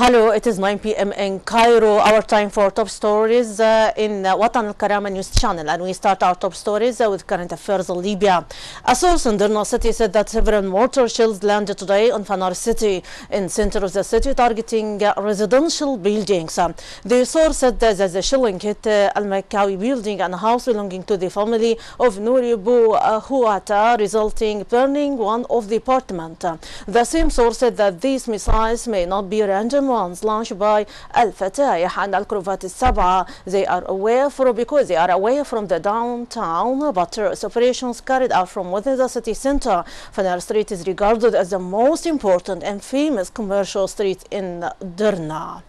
Hello, it is 9 p.m. in Cairo. Our time for top stories in الكرامة news channel, and we start our top stories with current affairs in Libya. A source in Derna city said that several mortar shells landed today on Fanar city in center of the city, targeting residential buildings. The source said that the shelling hit Al-Makawi building and a house belonging to the family of Nouri Bou Huata, resulting burning one of the apartments. The same source said that these missiles may not be random ones launched by Al-Fatayh and التاسعة. They are away from the downtown, but terrorist operations carried out from within the city center. Fanar Street is regarded as the most important and famous commercial street in Derna.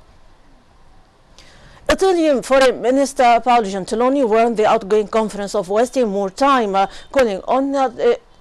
Italian Foreign Minister Paolo Gentiloni warned the outgoing conference of wasting more time, calling on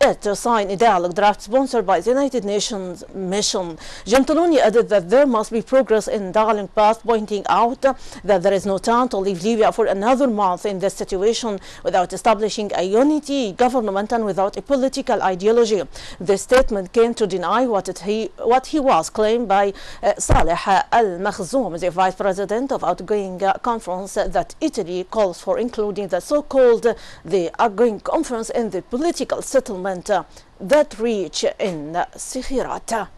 it to sign a dialogue draft sponsored by the United Nations mission. Gentiloni added that there must be progress in dialogue path, pointing out that there is no time to leave Libya for another month in this situation without establishing a unity government and without a political ideology. This statement came to deny what he was claimed by Saleh Al-Makhzoum, the vice president of outgoing conference, that Italy calls for including the so-called the outgoing conference in the political settlement that reach in Sikhirat.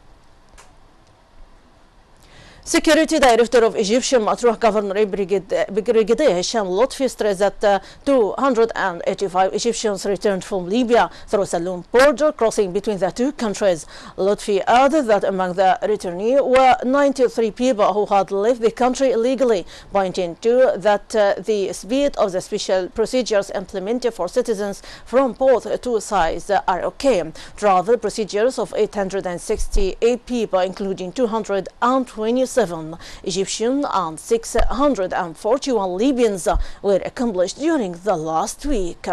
Security Director of Egyptian Matruh Governor Brigadier Hisham Lotfi stressed that 285 Egyptians returned from Libya through Saloum border crossing between the two countries. Lotfi added that among the returnees were 93 people who had left the country illegally, pointing to that the speed of the special procedures implemented for citizens from both two sides are okay. Travel procedures of 868 people, including 227 Egyptian and 641 Libyans, were accomplished during the last week.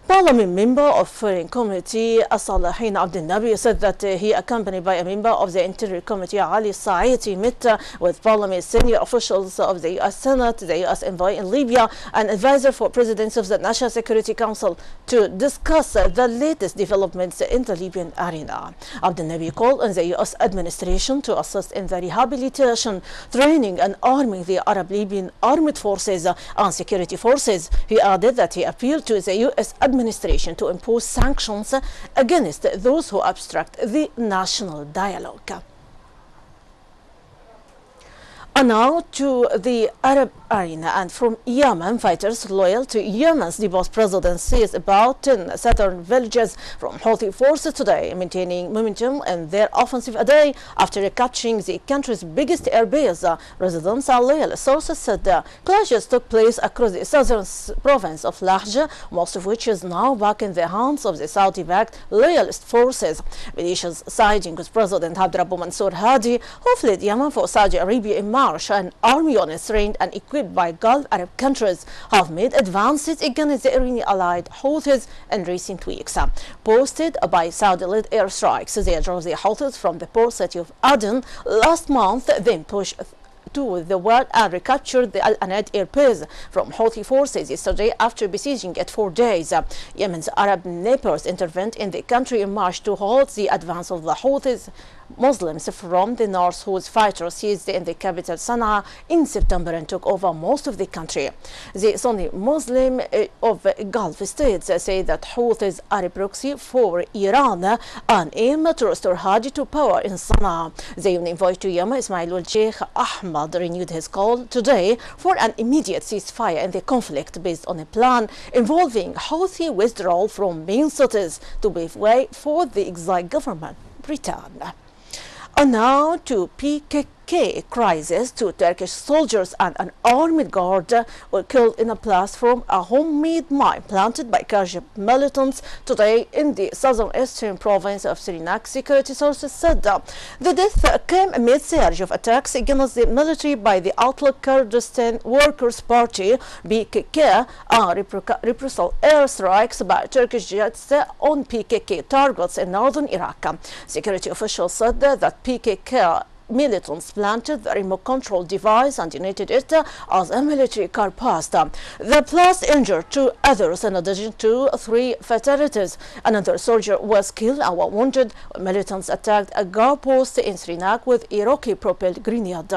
Parliament member of Foreign Committee As-Salahin Abdel Nabi said that he, accompanied by a member of the Interior Committee Ali Saiti, met with Parliament senior officials of the U.S. Senate, the U.S. envoy in Libya, and advisor for presidents of the National Security Council to discuss the latest developments in the Libyan arena. Abdel Nabi called on the U.S. administration to assist in the rehabilitation, training, and arming the Arab Libyan armed forces and security forces. He added that he appealed to the U.S. administration to impose sanctions against those who obstruct the national dialogue. And now to the Arab arena, and from Yemen, fighters loyal to Yemen's deposed president seized about 10 southern villages from Houthi forces today, maintaining momentum in their offensive a day after capturing the country's biggest airbase. Residents and loyal sources said clashes took place across the southern province of Lahj, most of which is now back in the hands of the Saudi-backed loyalist forces. Militias siding with President Abdrabbu Mansour Hadi, who fled Yemen for Saudi Arabia in March, and army units trained and equipped by Gulf Arab countries have made advances against the Iranian-allied Houthis in recent weeks. Posted by Saudi-led airstrikes, they drove the Houthis from the port city of Aden last month, then pushed to the world and recaptured the Al-Anad airbase from Houthi forces yesterday after besieging it for days. Yemen's Arab neighbors intervened in the country in March to halt the advance of the Houthis Muslims from the north, whose fighters seized in the capital Sana'a in September and took over most of the country. The Sunni Muslim of Gulf states say that Houthis are a proxy for Iran and aim to restore Hadi to power in Sana'a. The UN envoy to Yemen, Ismail al-Sheikh Ahmad, renewed his call today for an immediate ceasefire in the conflict based on a plan involving Houthi withdrawal from main cities to pave way for the exiled government return. And now to PKK crisis. 2 Turkish soldiers and an armed guard were killed in a blast from a homemade mine planted by Kurd militants today in the southeastern province of Syriac. Security sources said the death came amid surge of attacks against the military by the outlaw Kurdistan Workers' Party (PKK) and reprisal airstrikes by Turkish jets on PKK targets in northern Iraq. Security officials said that PKK militants planted the remote control device and detonated it as a military car passed. The blast injured 2 others in addition to 3 fatalities. Another soldier was killed and was wounded when militants attacked a guard post in Srinagar with Iraqi-propelled grenade.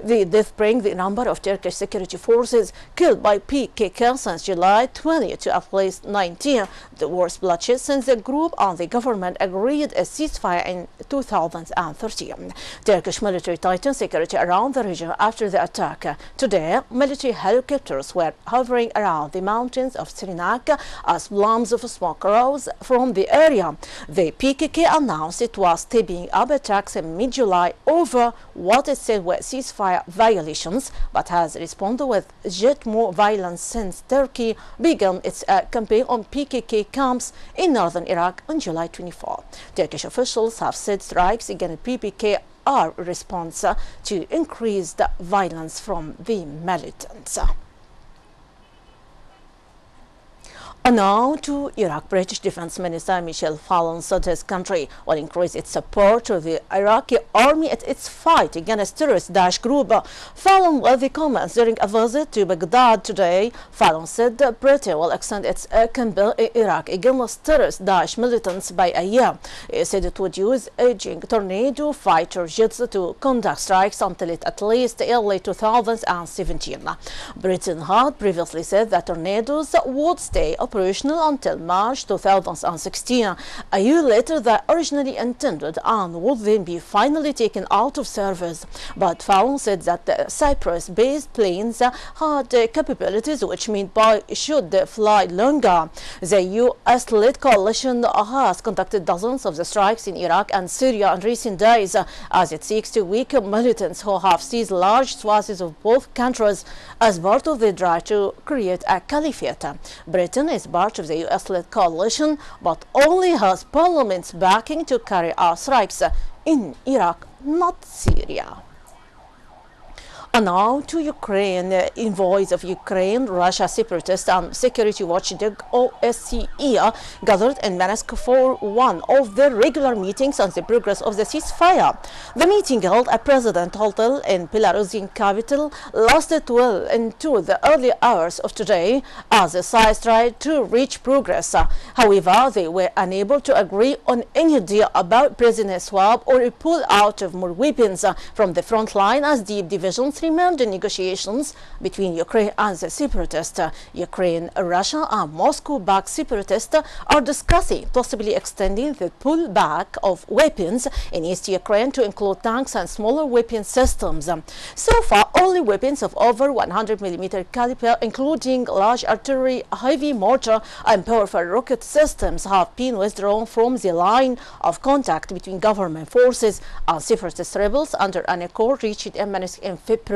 The death brings the number of Turkish security forces killed by PKK since July 20 to at least 19, the worst bloodshed since the group and the government agreed a ceasefire in 2013. Turkish military tightened security around the region after the attack. Today, military helicopters were hovering around the mountains of Srinagar as plumes of smoke rose from the area. The PKK announced it was stepping up attacks in mid-July over what it said were ceasefire violations, but has responded with yet more violence since Turkey began its campaign on PKK camps in northern Iraq on July 24. Turkish officials have said strikes against PKK are a response to increased violence from the militants. And now to Iraq. British Defense Minister Michel Fallon said his country will increase its support to the Iraqi army at its fight against terrorist Daesh group. Fallon led the comments during a visit to Baghdad today. Fallon said that Britain will extend its campaign in Iraq against terrorist Daesh militants by a year. He said it would use aging Tornado fighter jets to conduct strikes until at least early 2017. Britain had previously said that Tornadoes would stay operational until March 2016, a year later than originally intended, and would then be finally taken out of service. But Fallon said that the Cyprus-based planes had capabilities which meant should fly longer. The US-led coalition has conducted dozens of the strikes in Iraq and Syria in recent days as it seeks to weaken militants who have seized large swathes of both countries as part of the drive to create a caliphate. Britain is part of the US-led coalition, but only has parliament's backing to carry out strikes in Iraq, not Syria. And now to Ukraine. Envoys of Ukraine, Russia separatists and security watchdog OSCE gathered in Minsk for one of their regular meetings on the progress of the ceasefire. The meeting held at President Hotel in Belarusian capital lasted well into the early hours of today as the sides tried to reach progress. However, they were unable to agree on any deal about prisoner swap or a pull out of more weapons from the front line as deep divisions remained in negotiations between Ukraine and the separatists. Ukraine, Russia and Moscow-backed separatists are discussing possibly extending the pullback of weapons in East Ukraine to include tanks and smaller weapon systems. So far, only weapons of over 100mm caliber, including large artillery, heavy mortar and powerful rocket systems, have been withdrawn from the line of contact between government forces and separatist rebels under an accord reached in Minsk in February.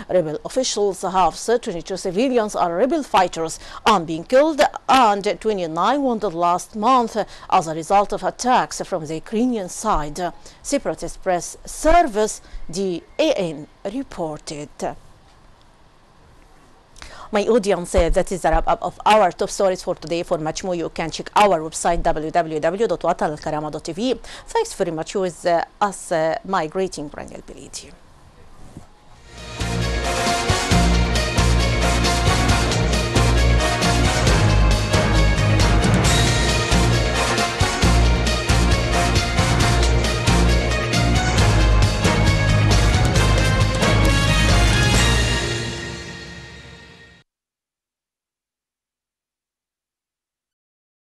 Rebel officials have said 22 civilians are rebel fighters are being killed and 29 wounded last month as a result of attacks from the Ukrainian side. Separatist press service, the AN, reported. My audience, that is the wrap-up of our top stories for today. For much more, you can check our website www.watalkarama.tv. Thanks very much. With us, my greeting, Rانيا البليدى.